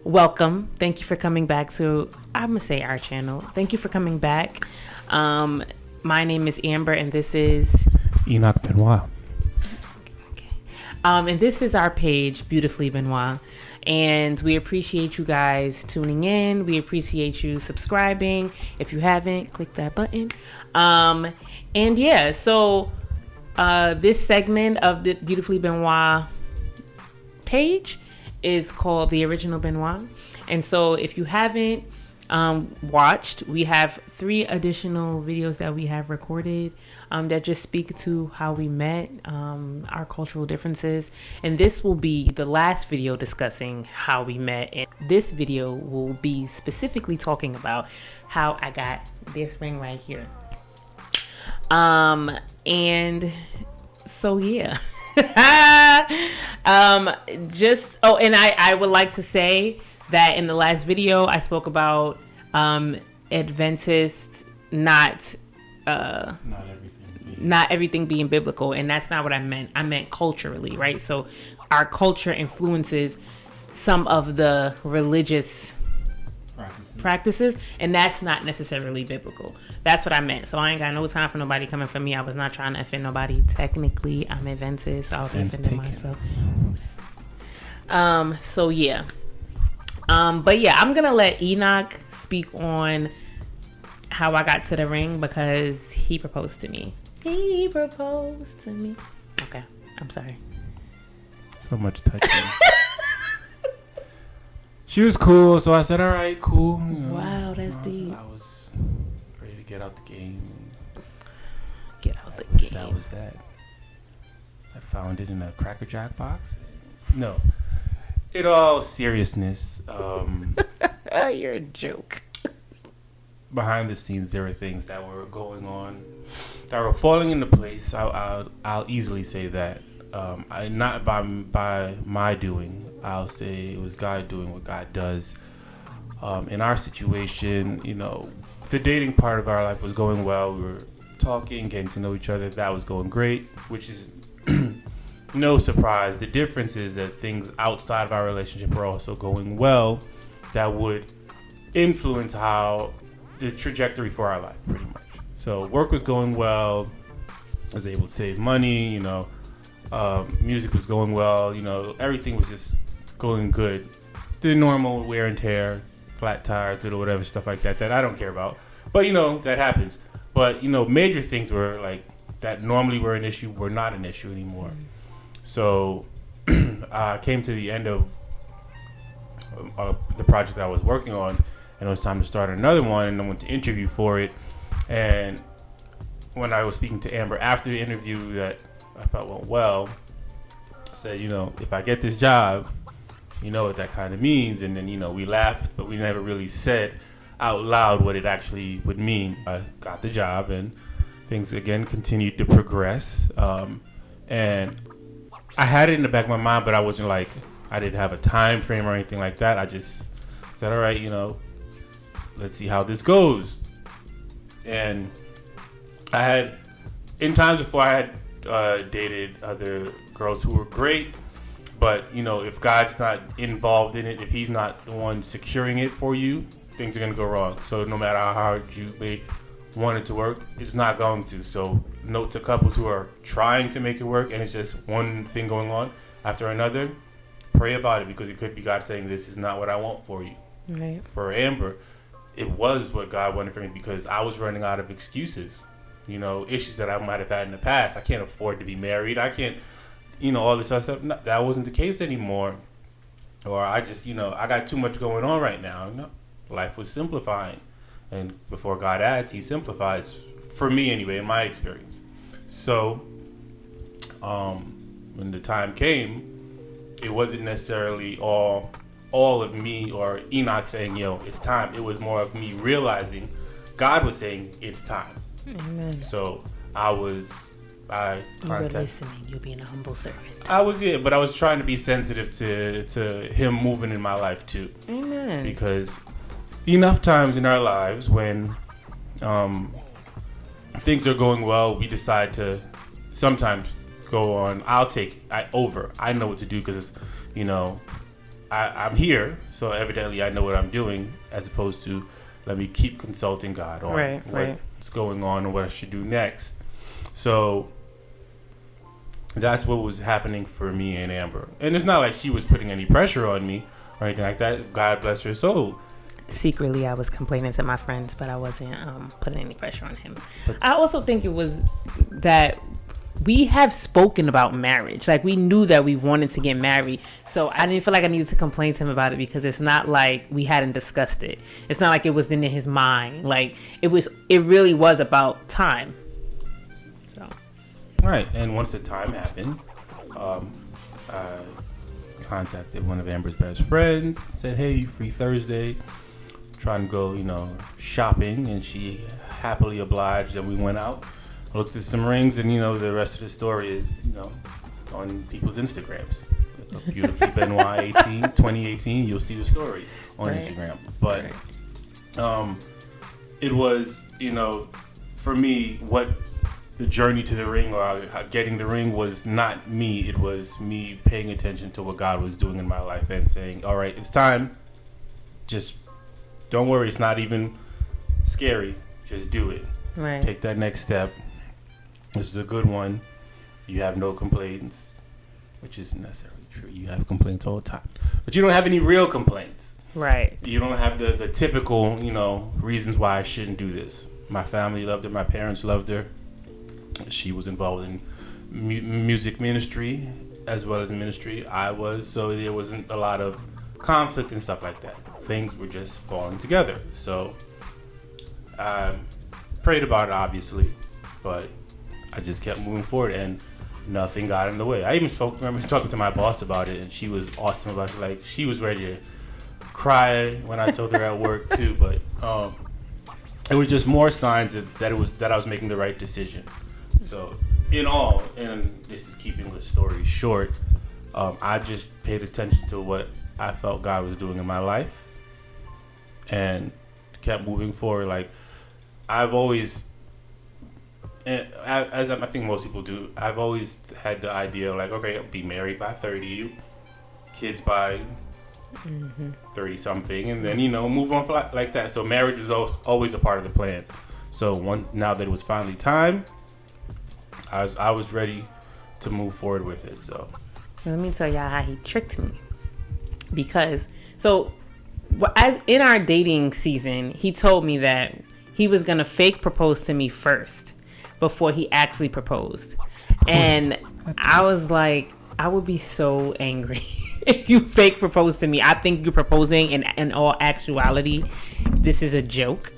welcome. Thank you for coming back to, I'm going to say our channel. Thank you for coming back. My name is Amber, and this is Benoit. Okay. And this is our page, Beautifully Benoit. And we appreciate you guys tuning in. We appreciate you subscribing. If you haven't, click that button. So this segment of the Beautifully Benoit page is called The Original Benoit. And so if you haven't watched, we have 3 additional videos that we have recorded that just speak to how we met, our cultural differences. And this will be the last video discussing how we met. And this video will be specifically talking about how I got this ring right here. And so, yeah. And I would like to say that in the last video I spoke about Adventist not everything being biblical, and that's not what I meant. I meant culturally, right? So our culture influences some of the religious practices, and that's not necessarily biblical. That's what I meant. So I ain't got no time for nobody coming for me. I was not trying to offend nobody. Technically, I'm Adventist. I was offending myself. But yeah, I'm gonna let Enoch speak on how I got to the ring because he proposed to me. Okay, I'm sorry. So much touching. She was cool, so I said, all right, cool. You know, wow, that's deep. I was ready to get out the game. That was that. I found it in a Cracker Jack box. No. In all seriousness, you're a joke. Behind the scenes, there were things that were going on that were falling into place. I'll easily say that. Not by my doing. I'll say it was God doing what God does. In our situation, the dating part of our life was going well. We were talking, getting to know each other. That was going great, which is no surprise. The difference is that things outside of our relationship were also going well that would influence how the trajectory for our life, pretty much. So work was going well. I was able to save money, music was going well, everything was just going good. The normal wear and tear, flat tires, little whatever stuff like that I don't care about. But, that happens. But, major things were like that normally were an issue were not an issue anymore. So I came to the end of the project that I was working on, and it was time to start another one, and I went to interview for it. And when I was speaking to Amber after the interview that I felt went well, I said, if I get this job, you know what that kind of means. And then, we laughed, but we never really said out loud what it actually would mean. I got the job, and things, again, continued to progress. And I had it in the back of my mind, but I wasn't like, I didn't have a time frame or anything like that. I just said, all right, let's see how this goes. And I had, in times before, I had dated other girls who were great, but if God's not involved in it, if he's not the one securing it for you, things are going to go wrong. So no matter how hard you may want it to work, it's not going to. So note to couples who are trying to make it work and it's just one thing going on after another, pray about it, because it could be God saying, this is not what I want for you. Right. For Amber, it was what God wanted for me, because I was running out of excuses. Issues that I might have had in the past. I can't afford to be married. I can't, all this other stuff. No, that wasn't the case anymore. Or I just, I got too much going on right now. No, life was simplifying. And before God adds, he simplifies. For me anyway, in my experience. So, when the time came, it wasn't necessarily all of me or Enoch saying, it's time. It was more of me realizing God was saying, it's time. Amen. So you were listening. You're being a humble servant. I was, but I was trying to be sensitive to him moving in my life too. Amen. Because enough times in our lives when things are going well, we decide to sometimes go on. I know what to do because I'm here, so evidently I know what I'm doing, as opposed to let me keep consulting God on what's going on and what I should do next. So that's what was happening for me and Amber. And it's not like she was putting any pressure on me or anything like that. God bless her soul. Secretly, I was complaining to my friends, but I wasn't putting any pressure on him. I also think it was that we have spoken about marriage. Like, we knew that we wanted to get married. So I didn't feel like I needed to complain to him about it, because it's not like we hadn't discussed it. It's not like it was in his mind. Like, it really was about time. So. Right. And once the time happened, I contacted one of Amber's best friends, said, hey, free Thursday, trying to go, shopping. And she happily obliged, and we went out. I looked at some rings, and the rest of the story is on people's Instagrams. Beautifully Benoit 2018. You'll see the story on Instagram. But it was for me, what the journey to the ring or getting the ring was not me. It was me paying attention to what God was doing in my life and saying, all right, it's time. Just don't worry. It's not even scary. Just do it. Right. Take that next step. This is a good one. You have no complaints, which isn't necessarily true. You have complaints all the time, but you don't have any real complaints. Right. You don't have the typical, reasons why I shouldn't do this. My family loved her. My parents loved her. She was involved in music ministry as well as ministry. I was, so there wasn't a lot of conflict and stuff like that. Things were just falling together. So I prayed about it, obviously, but I just kept moving forward, and nothing got in the way. I even remember talking to my boss about it, and she was awesome about it. Like, she was ready to cry when I told her at work too. But it was just more signs that I was making the right decision. So in all, and this is keeping the story short, I just paid attention to what I felt God was doing in my life, and kept moving forward. Like, I've always, as I think most people do, I've always had the idea, like, okay, I'll be married by 30, kids by 30-something, and then, move on like that. So marriage is always a part of the plan. So now that it was finally time, I was ready to move forward with it. So let me tell y'all how he tricked me. Because, as in our dating season, he told me that he was going to fake propose to me first before he actually proposed. And I was like, I would be so angry if you fake propose to me. I think you're proposing, in all actuality, this is a joke.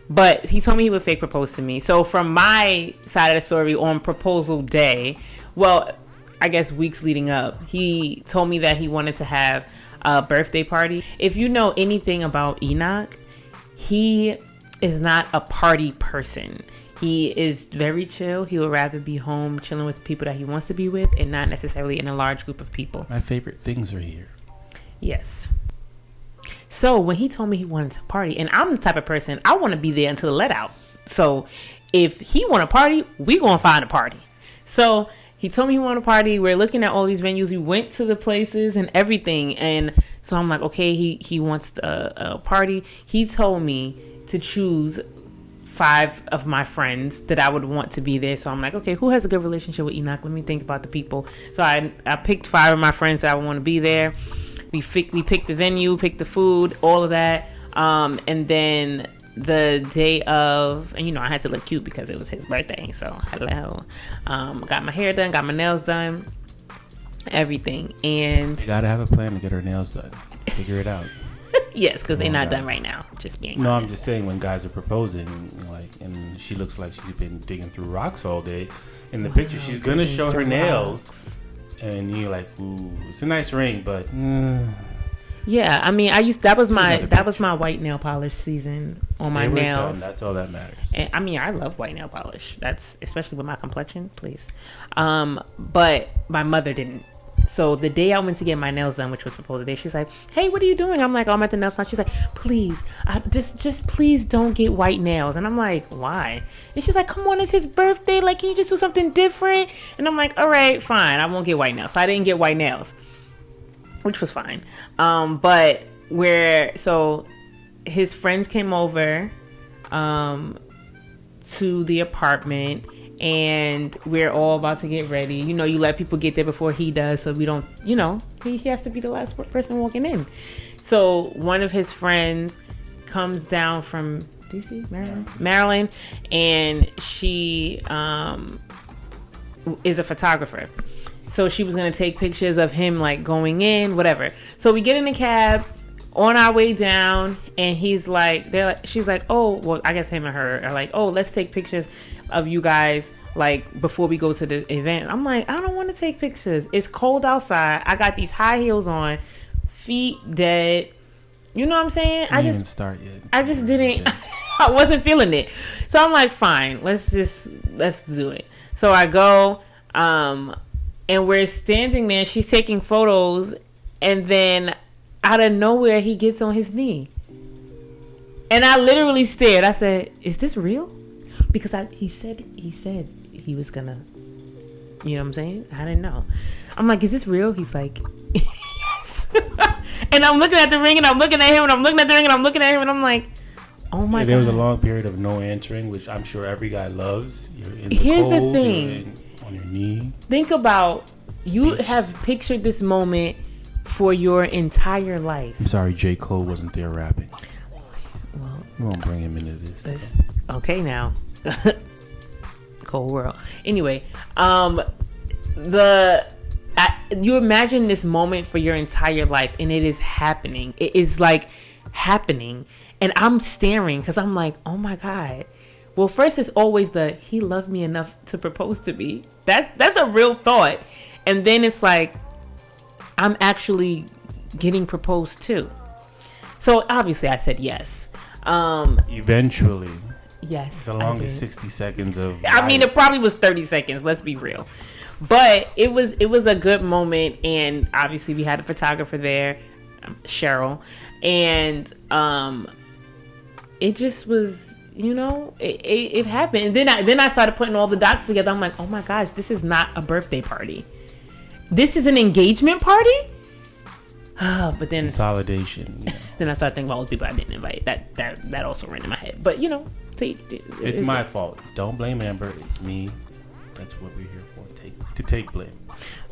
But he told me he would fake propose to me. So from my side of the story, on proposal day, I guess weeks leading up, he told me that he wanted to have a birthday party. If you know anything about Enoch, he is not a party person. He is very chill. He would rather be home chilling with the people that he wants to be with, and not necessarily in a large group of people. My favorite things are here. Yes. So when he told me he wanted to party, and I'm the type of person, I want to be there until the let out. So if he want to party, we gonna find a party. So he told me he wanted to party. We're looking at all these venues. We went to the places and everything. And so I'm like, okay, he wants a party. He told me to choose 5 of my friends that I would want to be there. So I'm like, okay, who has a good relationship with Enoch? Let me think about the people. So I picked 5 of my friends that I would want to be there. We picked the venue, picked the food, all of that. And then the day of, and I had to look cute because it was his birthday. So hello. Got my hair done, got my nails done, everything. And you gotta have a plan to get her nails done. Figure it out. Yes, because they're not done right now. Just being honest. I'm just saying, when guys are proposing, and she looks like she's been digging through rocks all day. In the picture, she's gonna show her nails, and you're like, ooh, it's a nice ring, but. Yeah, I mean, that was my white nail polish season on my nails. Done. That's all that matters. And I mean, I love white nail polish. That's especially with my complexion, please. But my mother didn't. So the day I went to get my nails done, which was proposal day, she's like, "Hey, what are you doing?" I'm like, "Oh, I'm at the nail salon." She's like, "Please, just please don't get white nails." And I'm like, "Why?" And she's like, "Come on, it's his birthday. Like, can you just do something different?" And I'm like, "All right, fine. I won't get white nails." So I didn't get white nails. which was fine. But so his friends came over to the apartment, and we're all about to get ready. You know, you let people get there before he does, so we don't, you know, he has to be the last person walking in. So one of his friends comes down from DC, Maryland, and she is a photographer. So she was going to take pictures of him, like, going in, whatever. So we get in the cab on our way down, and she's like, oh, well, I guess him and her are like, oh, let's take pictures of you guys, like, before we go to the event. I'm like, I don't want to take pictures. It's cold outside. I got these high heels on, feet dead. You know what I'm saying? I just didn't. I wasn't feeling it. So I'm like, fine, let's do it. So I go, and we're standing there. She's taking photos, and then out of nowhere, he gets on his knee, and I literally stared. I said, "Is this real?" Because he said he was gonna. You know what I'm saying? I didn't know. I'm like, "Is this real?" He's like, "Yes." And I'm looking at the ring, and I'm looking at him, and I'm looking at the ring, and I'm looking at him, and I'm like, oh my God. There was a long period of no answering, which I'm sure every guy loves. You're in the Here's cold, the thing. on your knee. Think about, you have pictured this moment for your entire life. I'm sorry, J. Cole wasn't there rapping. Well, we won't bring him into this. Okay, now. Cold world. Anyway, you imagine this moment for your entire life, and it is happening. It is like happening, and I'm staring because I'm like, oh my God. Well, first it's always he loved me enough to propose to me. That's a real thought, and then it's like, I'm actually getting proposed to. So obviously I said yes. Eventually. Yes. The longest 60 seconds of I mean, it probably was 30 seconds, let's be real. But it was a good moment, and obviously we had a photographer there, Cheryl, and it just was, you know, it happened. And then I started putting all the dots together. I'm like, oh my gosh, this is not a birthday party. This is an engagement party? But then consolidation. Yeah. Then I started thinking about all the people I didn't invite. That also ran in my head. But you know, it's my fault. Don't blame Amber. It's me. That's what we're here for. Take blame.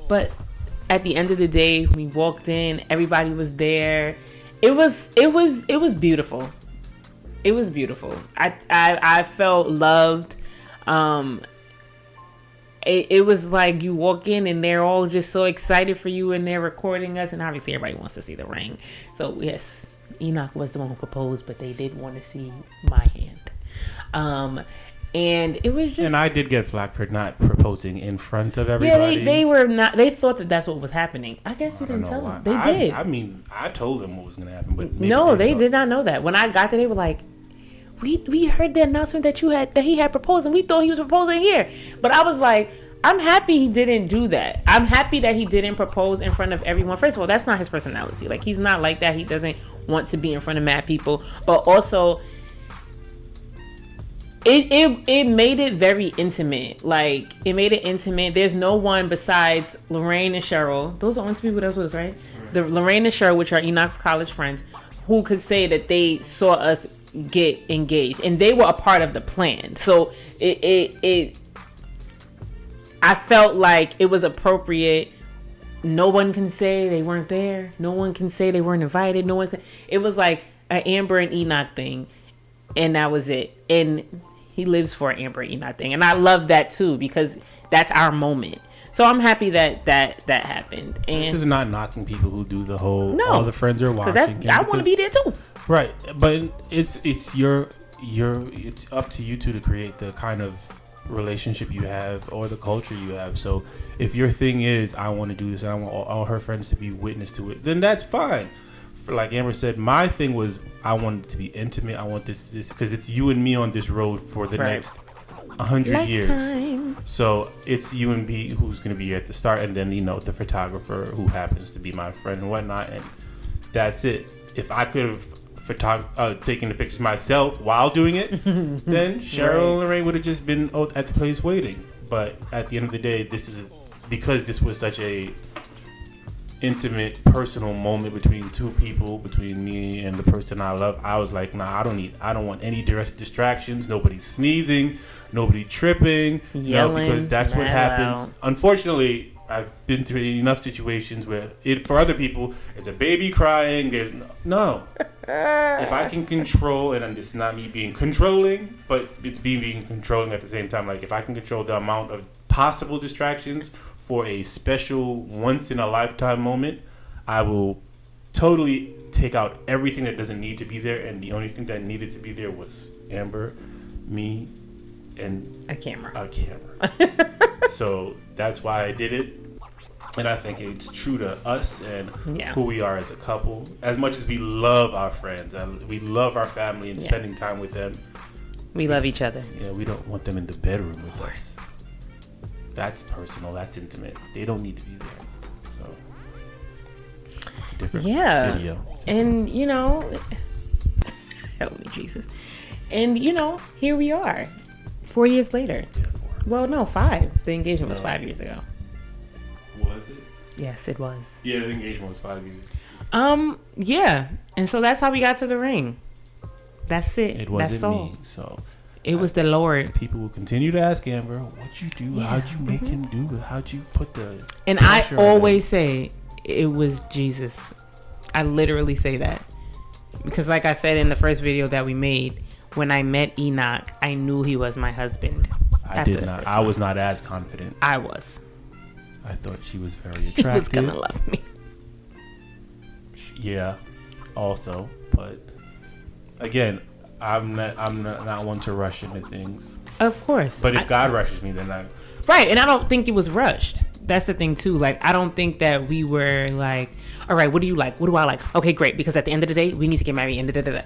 But at the end of the day, we walked in. Everybody was there. It was beautiful. It was beautiful. I felt loved. It was like you walk in and they're all just so excited for you, and they're recording us, and obviously everybody wants to see the ring. So yes, Enoch was the one who proposed, but they did want to see my hand. And it was just... And I did get flack for not proposing in front of everybody. Yeah, they were not... They thought that that's what was happening. I guess we didn't tell them. They did. I mean, I told them what was going to happen, but... No, they did not know that. When I got there, they were like, we heard the announcement that he had proposed, and we thought he was proposing here. But I was like, I'm happy he didn't do that. I'm happy that he didn't propose in front of everyone. First of all, that's not his personality. Like, he's not like that. He doesn't want to be in front of mad people. But also... It made it very intimate. Like, it made it intimate. There's no one besides Lorraine and Cheryl. Those are the only two people that was with us, right? The Lorraine and Cheryl, which are Enoch's college friends, who could say that they saw us get engaged, and they were a part of the plan. So I felt like it was appropriate. No one can say they weren't there. No one can say they weren't invited. It was like an Amber and Enoch thing, and that was it. And he lives for an Amber and Enoch thing, and I love that too, because that's our moment. So I'm happy that happened. And this is not knocking people who do the whole all the friends are watching. Because I want to be there too. Right, but it's up to you two to create the kind of relationship you have or the culture you have. So if your thing is, I want to do this and I want all her friends to be witness to it, then that's fine. Like Amber said, my thing was I wanted it to be intimate. I want this because it's you and me on this road for the next 100 years. So it's you and me who's going to be at the start, and then the photographer who happens to be my friend and whatnot, and that's it. If I could have taken the pictures myself while doing it, then Cheryl and Lorraine would have just been at the place waiting. But at the end of the day, this is because this was such a intimate, personal moment between two people, between me and the person I love, I was like, nah, I don't want any direct distractions. Nobody sneezing, nobody tripping, yelling, because that's what happens. Unfortunately, I've been through enough situations where for other people, it's a baby crying. There's no. If I can control, and it's not me being controlling, but it's being controlling at the same time. Like if I can control the amount of possible distractions for a special once in a lifetime moment, I will totally take out everything that doesn't need to be there. And the only thing that needed to be there was Amber, me, and a camera. So that's why I did it. And I think it's true to us and who we are as a couple. As much as we love our friends, we love our family and spending time with them. We love each other. Yeah, we don't want them in the bedroom with us. That's personal. That's intimate. They don't need to be there. So it's a different video. And, help me, Jesus. And, here we are. 4 years later. Yeah, 4. Well, no, 5. The engagement was 5 years ago. Was it? Yes, it was. Yeah, the engagement was 5 years. Yeah. And so that's how we got to the ring. That's it. It wasn't me. So it was the Lord. People will continue to ask Amber, what'd you do? Yeah. How'd you make him do it? How'd you put the And I always say it was Jesus. I literally say that. Because like I said in the first video that we made, when I met Enoch, I knew he was my husband. I did not. I was not as confident. I was. I thought she was very attractive. He was gonna love me. Yeah, also, but again, I'm not one to rush into things. Of course. But if God rushes me, then I. Right, and I don't think it was rushed. That's the thing too. Like, I don't think that we were like, all right, what do you like? What do I like? Okay, great. Because at the end of the day, we need to get married.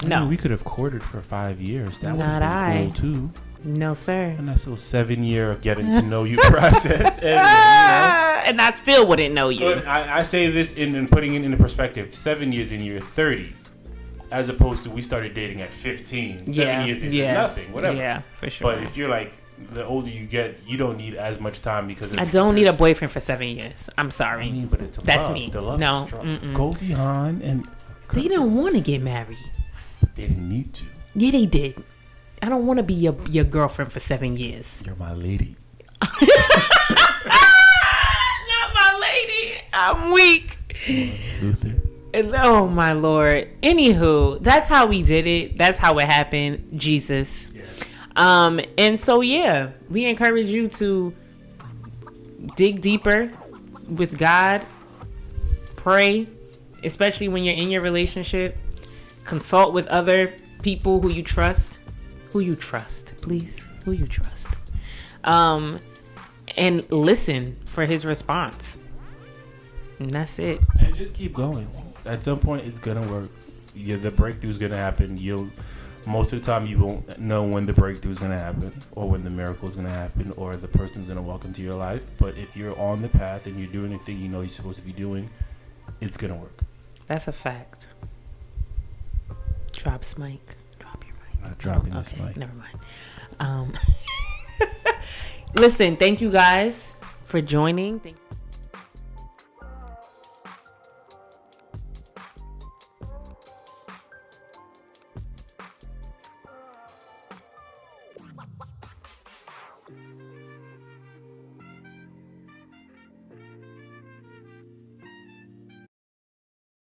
No, I mean, we could have courted for 5 years. That would have been cool too. No, sir. And that's a 7-year getting to know you process. And I still wouldn't know you. But I say this in putting it into perspective. 7 years in your 30s, as opposed to we started dating at 15. 7 years is nothing, whatever. Yeah, for sure. But if you're like, the older you get, you don't need as much time because I don't need a boyfriend for 7 years. I'm sorry. I mean, but it's That's love. me. The love No. is strong. Goldie Hawn and they didn't want to get married. They didn't need to. Yeah, they did. I don't want to be your girlfriend for 7 years. You're my lady. Not my lady. I'm weak. Luther. Oh my Lord. Anywho, that's how we did it. That's how it happened. Jesus. Yeah. And so we encourage you to dig deeper with God. Pray, especially when you're in your relationship. Consult with other people who you trust. Please. Who you trust. And listen for his response. And that's it. And just keep going. At some point, it's gonna work. The breakthrough's gonna happen. Most of the time, you won't know when the breakthrough's gonna happen, or when the miracle's gonna happen, or the person's gonna walk into your life. But if you're on the path and you're doing the thing you know you're supposed to be doing, it's gonna work. That's a fact. Drop mic. Drop your mic. Not dropping this mic. Never mind. Listen, thank you guys for joining.